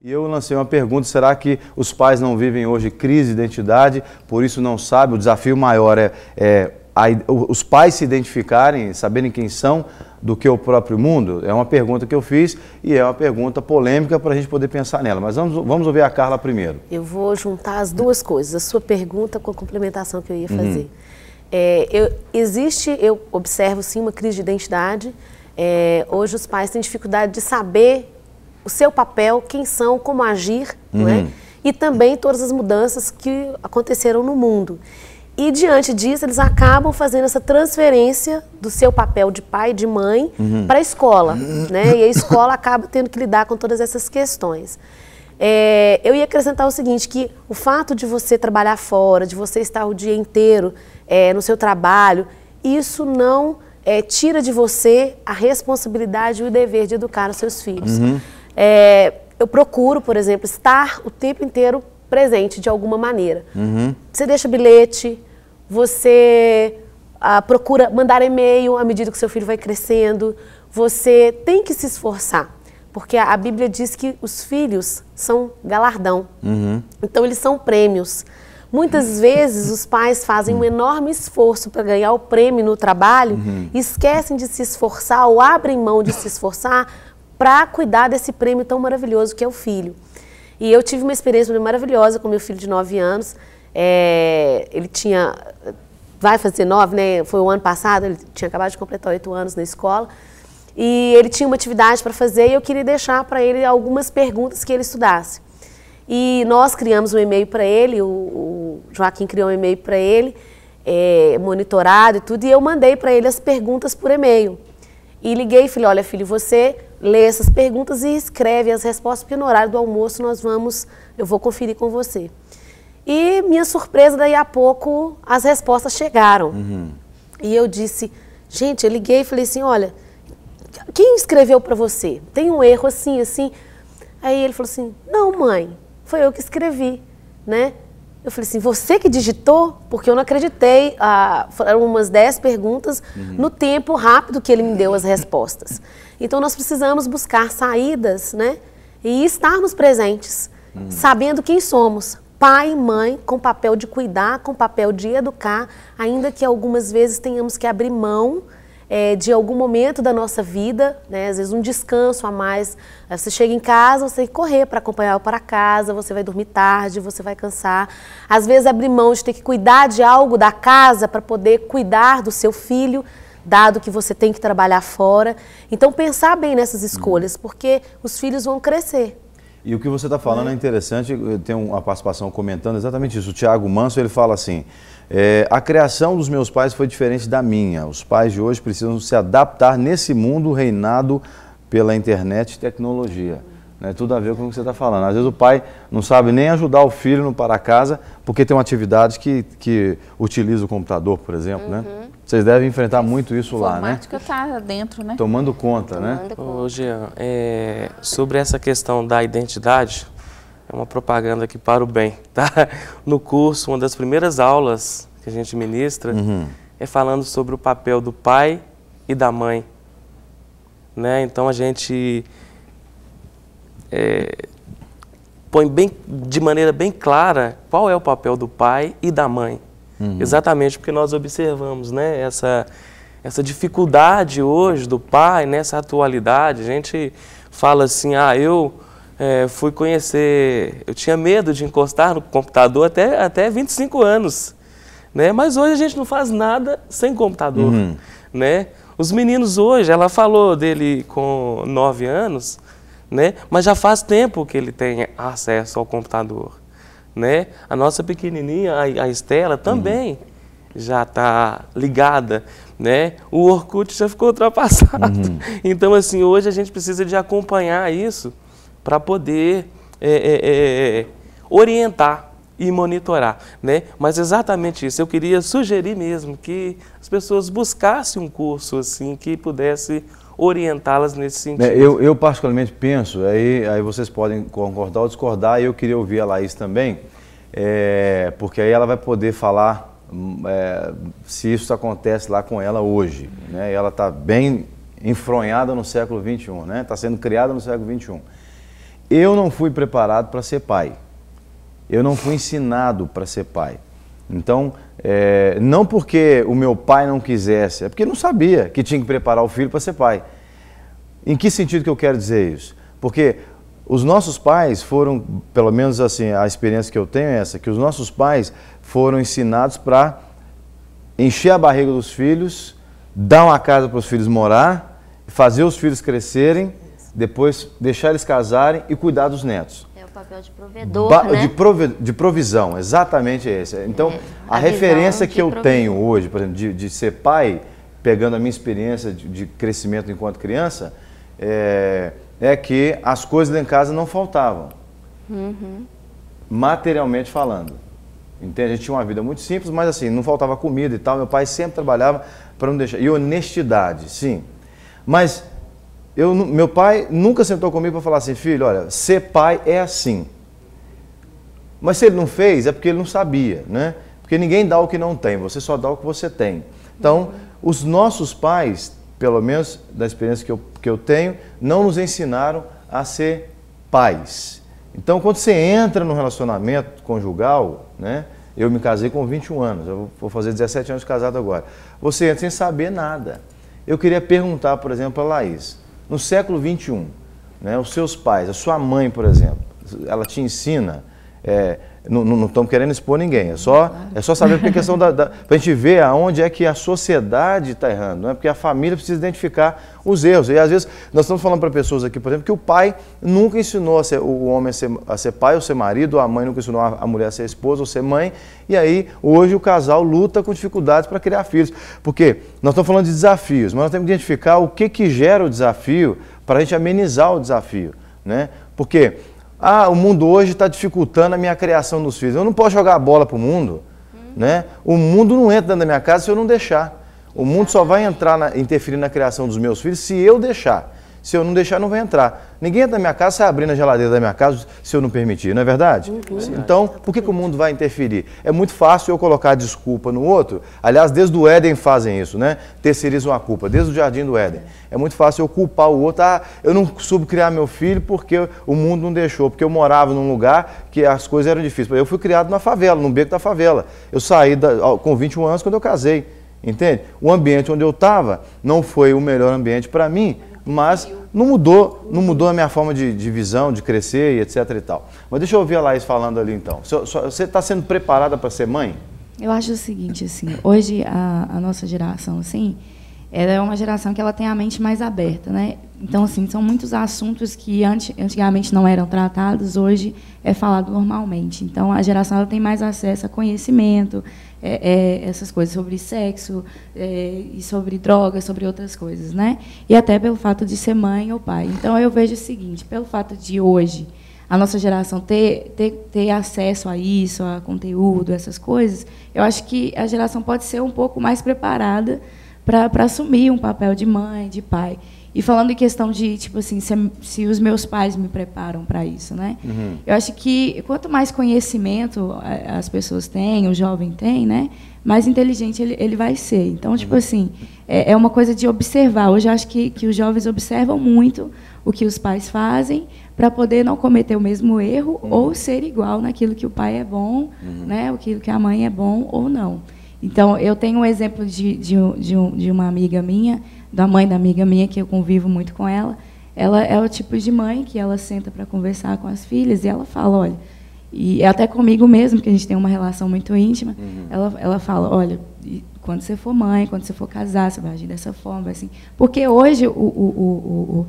E eu lancei uma pergunta, será que os pais não vivem hoje crise de identidade, por isso não sabem? O desafio maior é os pais se identificarem, saberem quem são, do que o próprio mundo? É uma pergunta que eu fiz e é uma pergunta polêmica para a gente poder pensar nela. Mas vamos ouvir a Carla primeiro. Eu vou juntar as duas coisas, a sua pergunta com a complementação que eu ia fazer. Eu observo sim uma crise de identidade. Hoje os pais têm dificuldade de saber o seu papel, quem são, como agir, não é? E também todas as mudanças que aconteceram no mundo. E diante disso, eles acabam fazendo essa transferência do seu papel de pai e de mãe para a escola, né? E a escola acaba tendo que lidar com todas essas questões. Eu ia acrescentar o seguinte, que o fato de você trabalhar fora, de você estar o dia inteiro no seu trabalho, isso não tira de você a responsabilidade e o dever de educar os seus filhos. Eu procuro, por exemplo, estar o tempo inteiro presente de alguma maneira. Você deixa bilhete, você procura mandar e-mail à medida que seu filho vai crescendo, você tem que se esforçar, porque a Bíblia diz que os filhos são galardão, então eles são prêmios. Muitas vezes os pais fazem um enorme esforço para ganhar o prêmio no trabalho, esquecem de se esforçar ou abrem mão de se esforçar para cuidar desse prêmio tão maravilhoso que é o filho. E eu tive uma experiência maravilhosa com meu filho de 9 anos, ele vai fazer 9, né? Foi o ano passado, ele tinha acabado de completar 8 anos na escola, e ele tinha uma atividade para fazer e eu queria deixar para ele algumas perguntas que ele estudasse. E nós criamos um e-mail para ele, o Joaquim criou um e-mail para ele, monitorado e tudo, e eu mandei para ele as perguntas por e-mail. E liguei e falei, olha filho, você lê essas perguntas e escreve as respostas, porque no horário do almoço eu vou conferir com você. E minha surpresa, daí a pouco as respostas chegaram. E eu disse, gente, eu liguei e falei assim, olha, quem escreveu para você? Tem um erro assim, assim? Aí ele falou assim, não mãe, foi eu que escrevi, né? Eu falei assim, você que digitou? Porque eu não acreditei, foram umas 10 perguntas no tempo rápido que ele me deu as respostas. Então nós precisamos buscar saídas, né? E estarmos presentes, sabendo quem somos. Pai e mãe, com papel de cuidar, com papel de educar, ainda que algumas vezes tenhamos que abrir mão de algum momento da nossa vida, né? Às vezes um descanso a mais. Você chega em casa, você tem que correr para acompanhar para casa, você vai dormir tarde, você vai cansar. Às vezes abrir mão de ter que cuidar de algo da casa para poder cuidar do seu filho, dado que você tem que trabalhar fora. Então pensar bem nessas escolhas, porque os filhos vão crescer. E o que você está falando é interessante, tem uma participação comentando exatamente isso. O Tiago Manso, ele fala assim, a criação dos meus pais foi diferente da minha. Os pais de hoje precisam se adaptar nesse mundo reinado pela internet e tecnologia. Tudo a ver com o que você está falando. Às vezes o pai não sabe nem ajudar o filho no para-casa porque tem uma atividade que utiliza o computador, por exemplo, né? Vocês devem enfrentar muito isso lá, né? A informática está dentro, né? Tomando conta, né? Ô, Jean, sobre essa questão da identidade, é uma propaganda aqui para o bem, tá? No curso, uma das primeiras aulas que a gente ministra é falando sobre o papel do pai e da mãe, né? Então a gente põe de maneira bem clara qual é o papel do pai e da mãe. Exatamente porque nós observamos, né, essa dificuldade hoje do pai, nessa atualidade. A gente fala assim, eu fui conhecer, eu tinha medo de encostar no computador até 25 anos, né? Mas hoje a gente não faz nada sem computador, né? Os meninos hoje, ela falou dele com 9 anos, né? Mas já faz tempo que ele tem acesso ao computador, né? A nossa pequenininha, a Estela, também já está ligada, né? O Orkut já ficou ultrapassado. Então, assim, hoje a gente precisa de acompanhar isso para poder orientar e monitorar, né? Mas exatamente isso, eu queria sugerir mesmo que as pessoas buscassem um curso assim que pudesse orientá-las nesse sentido. Eu particularmente penso, aí vocês podem concordar ou discordar, e eu queria ouvir a Laís também, porque aí ela vai poder falar se isso acontece lá com ela hoje, né? Ela está bem enfronhada no século XXI, né? Está sendo criada no século XXI. eu não fui preparado para ser pai. Eu não fui ensinado para ser pai. Então, não porque o meu pai não quisesse, é porque não sabia que tinha que preparar o filho para ser pai. Em que sentido que eu quero dizer isso? Porque os nossos pais foram, pelo menos assim, a experiência que eu tenho é essa, que os nossos pais foram ensinados para encher a barriga dos filhos, dar uma casa para os filhos morar, fazer os filhos crescerem, depois deixar eles casarem e cuidar dos netos. É o papel de provedor, né? De provisão, exatamente esse. Então, a referência que eu tenho hoje, por exemplo, de ser pai, pegando a minha experiência de crescimento enquanto criança, é que as coisas lá em casa não faltavam, materialmente falando. Entende? A gente tinha uma vida muito simples, mas assim, não faltava comida e tal. Meu pai sempre trabalhava para não deixar. E honestidade, sim. Mas meu pai nunca sentou comigo para falar assim, filho, olha, ser pai é assim. Mas se ele não fez, é porque ele não sabia, né? Porque ninguém dá o que não tem, você só dá o que você tem. Então, os nossos pais, pelo menos da experiência que eu tenho, não nos ensinaram a ser pais. Então, quando você entra no relacionamento conjugal, né? Eu me casei com 21 anos, eu vou fazer 17 anos de casado agora. Você entra sem saber nada. Eu queria perguntar, por exemplo, para a Laís, no século 21, né, os seus pais, a sua mãe, por exemplo, ela te ensina, não estamos querendo expor ninguém, é só saber porque a questão para a gente ver aonde é que a sociedade está errando, não é? Porque a família precisa identificar os erros. E às vezes nós estamos falando para pessoas aqui, por exemplo, que o pai nunca ensinou o homem a ser pai ou ser marido, a mãe nunca ensinou a mulher a ser esposa ou ser mãe, e aí hoje o casal luta com dificuldades para criar filhos. Porque nós estamos falando de desafios, mas nós temos que identificar o que gera o desafio para a gente amenizar o desafio, né? Porque o mundo hoje está dificultando a minha criação dos filhos. Eu não posso jogar a bola para o mundo, né? O mundo não entra dentro da minha casa se eu não deixar. O mundo só vai interferir na criação dos meus filhos se eu deixar. Se eu não deixar, não vai entrar. Ninguém entra na minha casa, sai abrindo a geladeira da minha casa se eu não permitir, não é verdade? Então, por que o mundo vai interferir? É muito fácil eu colocar desculpa no outro. Aliás, desde o Éden fazem isso, né? Terceirizam a culpa, desde o jardim do Éden. É muito fácil eu culpar o outro. Eu não soube criar meu filho porque o mundo não deixou, porque eu morava num lugar que as coisas eram difíceis. Eu fui criado na favela, no beco da favela. Eu saí com 21 anos quando eu casei, entende? O ambiente onde eu estava não foi o melhor ambiente para mim, mas não mudou a minha forma de visão, de crescer e etc e tal. Mas deixa eu ouvir a Laís falando ali então. Você está sendo preparada para ser mãe? Eu acho o seguinte, assim, hoje a nossa geração, assim, ela é uma geração que ela tem a mente mais aberta, né? Então, assim, são muitos assuntos que antigamente não eram tratados, hoje é falado normalmente. Então, a geração ela tem mais acesso a conhecimento, essas coisas sobre sexo, e sobre drogas, sobre outras coisas, né? E até pelo fato de ser mãe ou pai. Então, eu vejo o seguinte, pelo fato de hoje a nossa geração ter acesso a isso, a conteúdo, essas coisas, eu acho que a geração pode ser um pouco mais preparada para assumir um papel de mãe, de pai. E falando em questão de, tipo assim, se os meus pais me preparam para isso, né? Eu acho que quanto mais conhecimento as pessoas têm, o jovem tem, né? Mais inteligente ele vai ser. Então, tipo assim, é uma coisa de observar. Hoje eu acho que os jovens observam muito o que os pais fazem para poder não cometer o mesmo erro ou ser igual naquilo que o pai é bom, né? Aquilo que a mãe é bom ou não. Então, eu tenho um exemplo de uma amiga minha, da mãe da amiga minha, que eu convivo muito com ela. Ela é o tipo de mãe que ela senta para conversar com as filhas e ela fala, olha, e até comigo mesmo, que a gente tem uma relação muito íntima, ela fala, olha, quando você for mãe, quando você for casar, você vai agir dessa forma, vai assim. Porque hoje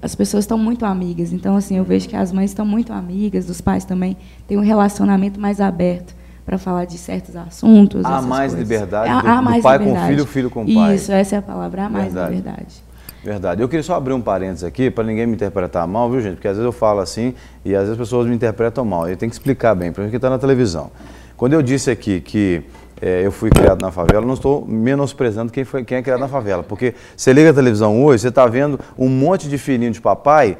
as pessoas estão muito amigas, então assim, eu vejo que as mães estão muito amigas, os pais também têm um relacionamento mais aberto para falar de certos assuntos. Há mais coisas. liberdade Há do mais pai liberdade. com filho, filho com pai. Isso, essa é a palavra, há mais Verdade. liberdade. Verdade. Eu queria só abrir um parênteses aqui, para ninguém me interpretar mal, viu, gente? Porque às vezes eu falo assim e às vezes as pessoas me interpretam mal. Eu tenho que explicar bem, para mim que está na televisão. Quando eu disse aqui que eu fui criado na favela, eu não estou menosprezando quem é criado na favela. Porque você liga a televisão hoje, você está vendo um monte de filhinho de papai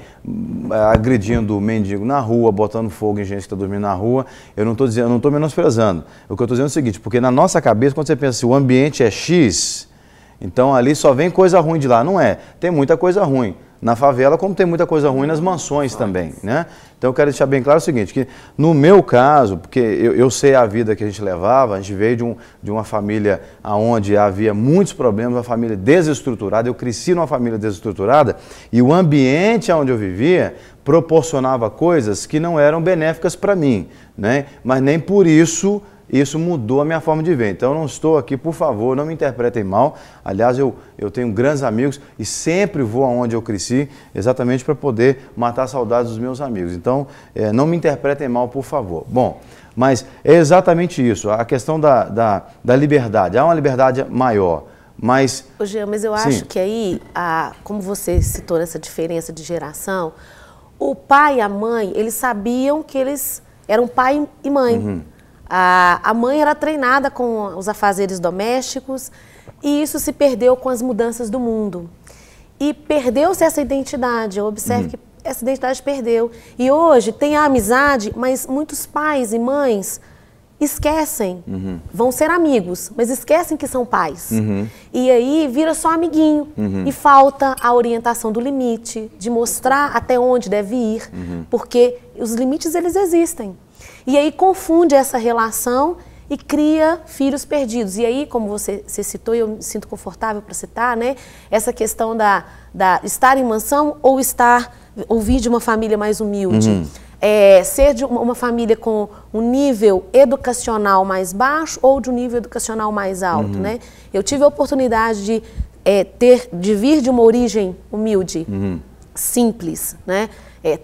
agredindo mendigo na rua, botando fogo em gente que está dormindo na rua. Eu não estou menosprezando. O que eu estou dizendo é o seguinte, porque na nossa cabeça, quando você pensa assim, o ambiente é X, então ali só vem coisa ruim de lá. Não é. Tem muita coisa ruim. na favela, como tem muita coisa ruim nas mansões também, né? Então eu quero deixar bem claro o seguinte, que no meu caso, porque eu sei a vida que a gente levava, a gente veio de uma família onde havia muitos problemas, uma família desestruturada, eu cresci numa família desestruturada e o ambiente onde eu vivia proporcionava coisas que não eram benéficas para mim, né? Mas nem por isso mudou a minha forma de ver. Então eu não estou aqui, por favor, não me interpretem mal. Aliás, eu tenho grandes amigos e sempre vou aonde eu cresci, exatamente para poder matar saudades dos meus amigos. Então, não me interpretem mal, por favor. Bom, mas é exatamente isso, a questão da liberdade. Há uma liberdade maior, mas... Ô, Jean, mas eu acho que aí, como você citou nessa diferença de geração, o pai e a mãe, eles sabiam que eles eram pai e mãe. Uhum. A mãe era treinada com os afazeres domésticos e isso se perdeu com as mudanças do mundo. E perdeu-se essa identidade, eu observo que essa identidade perdeu. E hoje tem a amizade, mas muitos pais e mães esquecem, vão ser amigos, mas esquecem que são pais. E aí vira só amiguinho e falta a orientação do limite, de mostrar até onde deve ir, porque os limites eles existem. E aí confunde essa relação e cria filhos perdidos. E aí, como você citou, e eu me sinto confortável para citar, né? Essa questão da estar em mansão ou vir de uma família mais humilde. Ser de uma família com um nível educacional mais baixo ou de um nível educacional mais alto, né? Eu tive a oportunidade de vir de uma origem humilde, simples, né?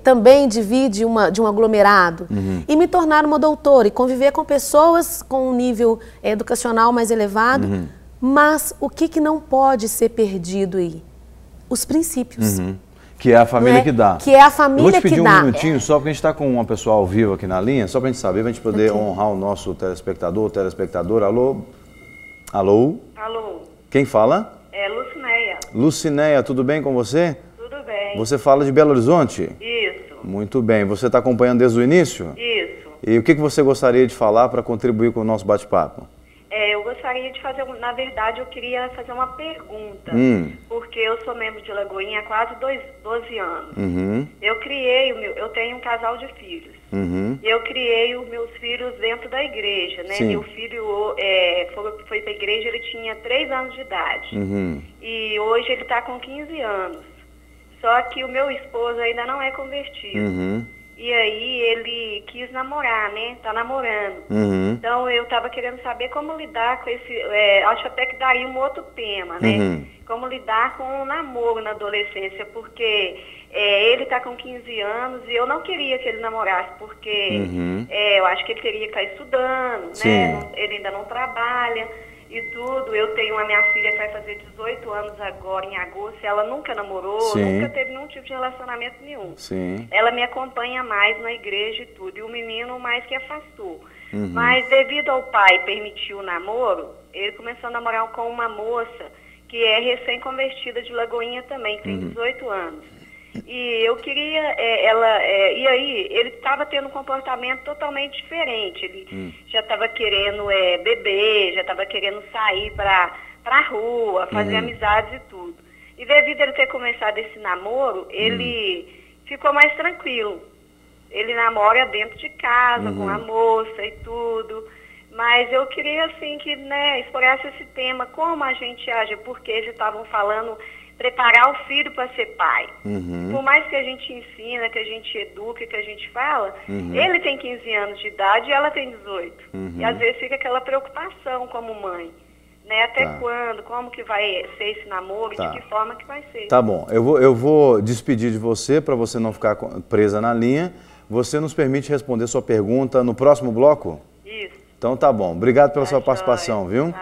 Também de vir de um aglomerado e me tornar uma doutora e conviver com pessoas com um nível educacional mais elevado, mas o que não pode ser perdido aí? Os princípios. Que é a família que dá. Que é a família que dá. Eu vou te pedir um minutinho só, porque a gente está com uma pessoa ao vivo aqui na linha, só para a gente saber, para a gente poder honrar o nosso telespectador, telespectadora. Alô? Alô? Alô? Quem fala? É Lucinéia. Lucinéia, tudo bem com você? Tudo bem. Você fala de Belo Horizonte? Isso. Muito bem. Você está acompanhando desde o início? Isso. E o que você gostaria de falar para contribuir com o nosso bate-papo? Eu gostaria de fazer, na verdade, eu queria fazer uma pergunta, porque eu sou membro de Lagoinha há quase 12 anos. Eu tenho um casal de filhos. Eu criei os meus filhos dentro da igreja, né? Meu filho foi para a igreja, ele tinha 3 anos de idade. E hoje ele está com 15 anos. Só que o meu esposo ainda não é convertido. E aí ele quis namorar, né? Tá namorando. Então eu tava querendo saber como lidar com esse... acho até que daria um outro tema, né? Como lidar com o namoro na adolescência, porque ele tá com 15 anos e eu não queria que ele namorasse, porque eu acho que ele teria que estar estudando, né? Ele ainda não trabalha e tudo. Eu tenho a minha filha que vai fazer 18 anos agora, em agosto. Ela nunca namorou, nunca teve nenhum tipo de relacionamento nenhum. Ela me acompanha mais na igreja e tudo. E o menino mais que afastou. Mas devido ao pai permitir o namoro, ele começou a namorar com uma moça que é recém-convertida de Lagoinha também, que tem 18 anos. E eu queria, e aí ele estava tendo um comportamento totalmente diferente. Ele já estava querendo beber, já estava querendo sair para a rua, fazer amizades e tudo. E devido a ele ter começado esse namoro, ele ficou mais tranquilo. Ele namora dentro de casa, com a moça e tudo. Mas eu queria, assim, que, né, explorasse esse tema, como a gente age, porque eles estavam falando preparar o filho para ser pai. Por mais que a gente ensina, que a gente eduque, que a gente fala, ele tem 15 anos de idade e ela tem 18. E às vezes fica aquela preocupação como mãe, né? Até quando, como que vai ser esse namoro, de que forma que vai ser. Tá bom, eu vou despedir de você para você não ficar presa na linha. Você nos permite responder sua pergunta no próximo bloco? Isso. Então tá bom, obrigado pela sua participação, viu?